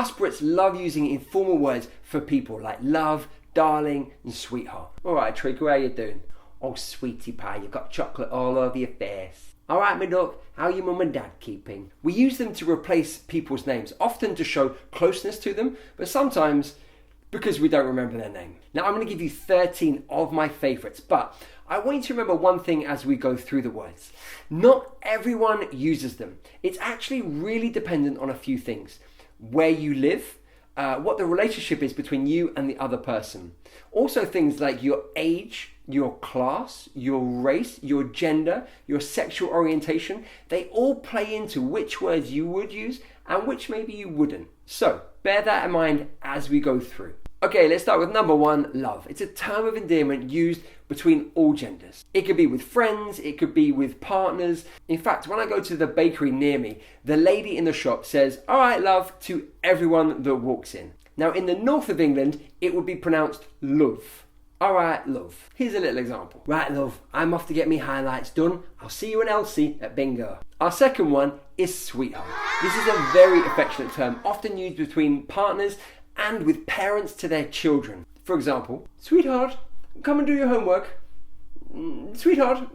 Us Brits love using informal words for people like love, darling and sweetheart. Alright Treacle, how you doing? Oh sweetie pie, you've got chocolate all over your face. Alright my duck, how are your mum and dad keeping? We use them to replace people's names, often to show closeness to them, but sometimes because we don't remember their name. Now I'm going to give you 13 of my favourites, but I want you to remember one thing as we go through the words. Not everyone uses them. It's actually really dependent on a few things. Where you live, what the relationship is between you and the other person. Also things like your age, your class, your race, your gender, your sexual orientation. They all play into which words you would use and which maybe you wouldn't. So bear that in mind as we go through. Okay, let's start with number 1, love. It's a term of endearment used between all genders. It could be with friends, it could be with partners. In fact, when I go to the bakery near me, the lady in the shop says, "All right, love," to everyone that walks in. Now, in the north of England, it would be pronounced love. All right, love. Here's a little example. Right, love, I'm off to get me highlights done. I'll see you and Elsie at bingo. Our second one is sweetheart. This is a very affectionate term, often used between partners and with parents to their children. For example, sweetheart, come and do your homework. Sweetheart,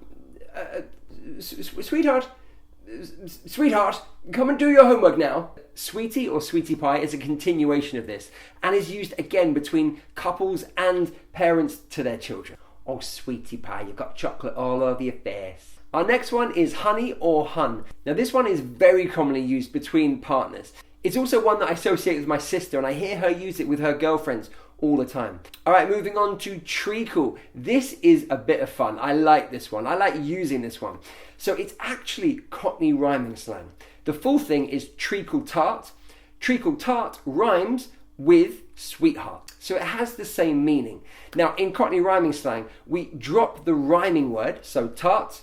sweetheart, come and do your homework now. Sweetie or sweetie pie is a continuation of this and is used again between couples and parents to their children. Oh sweetie pie, you've got chocolate all over your face. Our next one is honey or hun. Now this one is very commonly used between partners. It's also one that I associate with my sister and I hear her use it with her girlfriends all the time. Alright, moving on to treacle. This is a bit of fun. I like this one. I like using this one. So it's actually Cockney rhyming slang. The full thing is treacle tart. Treacle tart rhymes with sweetheart. So it has the same meaning. Now in Cockney rhyming slang, we drop the rhyming word, so tart,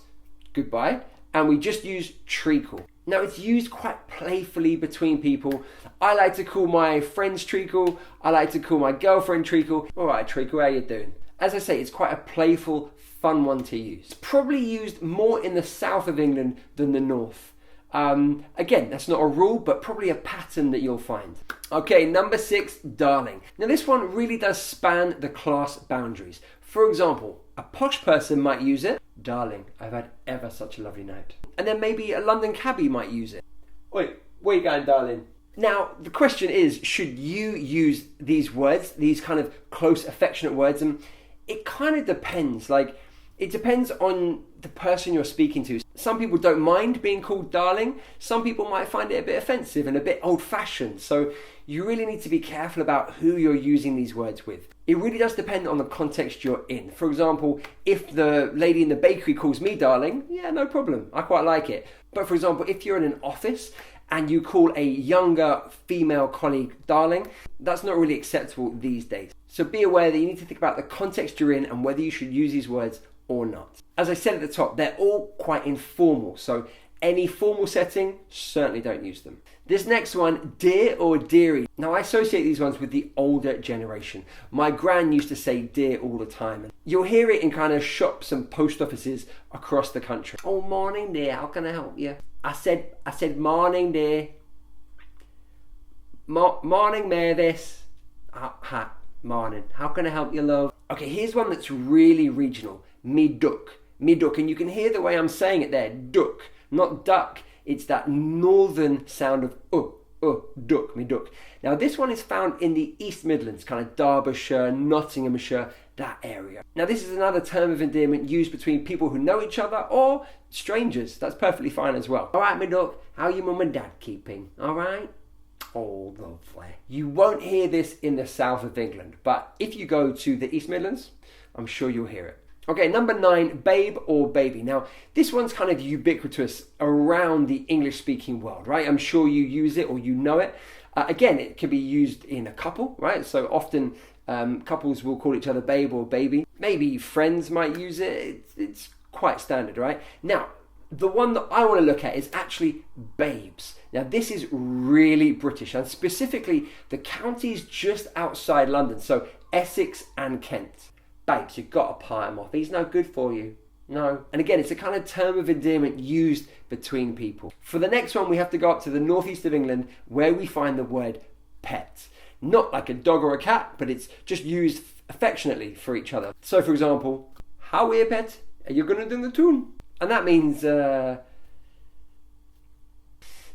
goodbye, and we just use treacle. Now it's used quite playfully between people. I like to call my friends treacle. I like to call my girlfriend treacle. Alright Treacle, how you doing? As I say, it's quite a playful, fun one to use. It's probably used more in the south of England than the north. Again, that's not a rule, but probably a pattern that you'll find. Okay, number 6, darling. Now this one really does span the class boundaries. For example, a posh person might use it. Darling, I've had ever such a lovely night. And then maybe a London cabbie might use it. Wait, where you going, darling? Now, the question is, should you use these words, these kind of close, affectionate words? And it kind of depends. Like, it depends on the person you're speaking to. Some people don't mind being called darling. Some people might find it a bit offensive and a bit old-fashioned. So you really need to be careful about who you're using these words with. It really does depend on the context you're in. For example, if the lady in the bakery calls me darling, yeah, no problem. I quite like it. But for example, if you're in an office and you call a younger female colleague darling, that's not really acceptable these days. So be aware that you need to think about the context you're in and whether you should use these words or not. As I said at the top, they're all quite informal, so any formal setting, certainly don't use them. This next one, dear or dearie. Now I associate these ones with the older generation. My gran used to say dear all the time. You'll hear it in kind of shops and post offices across the country. Oh, morning dear, how can I help you? I said morning dear. Morning Mavis. Morning. How can I help you, love? Okay, here's one that's really regional. Me duck. Me duck. And you can hear the way I'm saying it there. Duck. Not duck. It's that northern sound of duck, me duck. Now this one is found in the East Midlands, kind of Derbyshire, Nottinghamshire, that area. Now this is another term of endearment used between people who know each other or strangers. That's perfectly fine as well. Alright, me duck, how are your mum and dad keeping? Alright? Oh, lovely. You won't hear this in the south of England, but if you go to the East Midlands, I'm sure you'll hear it. Okay, number 9, babe or baby. Now, this one's kind of ubiquitous around the English-speaking world, right? I'm sure you use it or you know it. Again, it can be used in a couple, right? So often couples will call each other babe or baby. Maybe friends might use it. It's quite standard, right? Now, the one that I want to look at is actually babes. Now, this is really British, and specifically the counties just outside London, so Essex and Kent. Babes, you've got to pie him off. He's no good for you. No. And again, it's a kind of term of endearment used between people. For the next one, we have to go up to the northeast of England where we find the word pet. Not like a dog or a cat, but it's just used affectionately for each other. So for example, how are you, pet? Are you gonna do the tune? And that means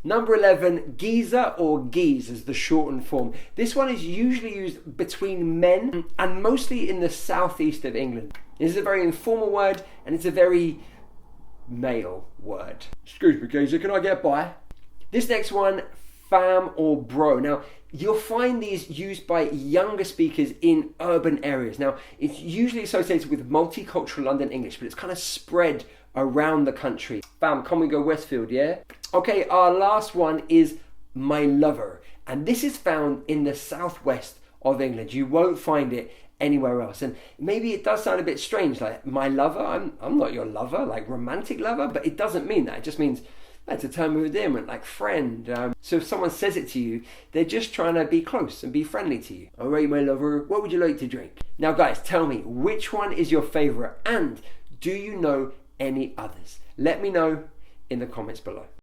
number 11, geezer or geeze is the shortened form. This one is usually used between men and mostly in the southeast of England. This is a very informal word and it's a very male word. Excuse me, geezer, can I get by? This next one, fam or bro. Now, you'll find these used by younger speakers in urban areas. Now, it's usually associated with multicultural London English, but it's kind of spread around the country. Fam, can we go Westfield, yeah? Okay, our last one is my lover. And this is found in the southwest of England. You won't find it anywhere else. And maybe it does sound a bit strange, like my lover. I'm not your lover, like romantic lover, but it doesn't mean that. It just means it's a term of endearment, like friend. So if someone says it to you, they're just trying to be close and be friendly to you. All right, my lover, what would you like to drink? Now, guys, tell me, which one is your favorite? And do you know any others? Let me know in the comments below.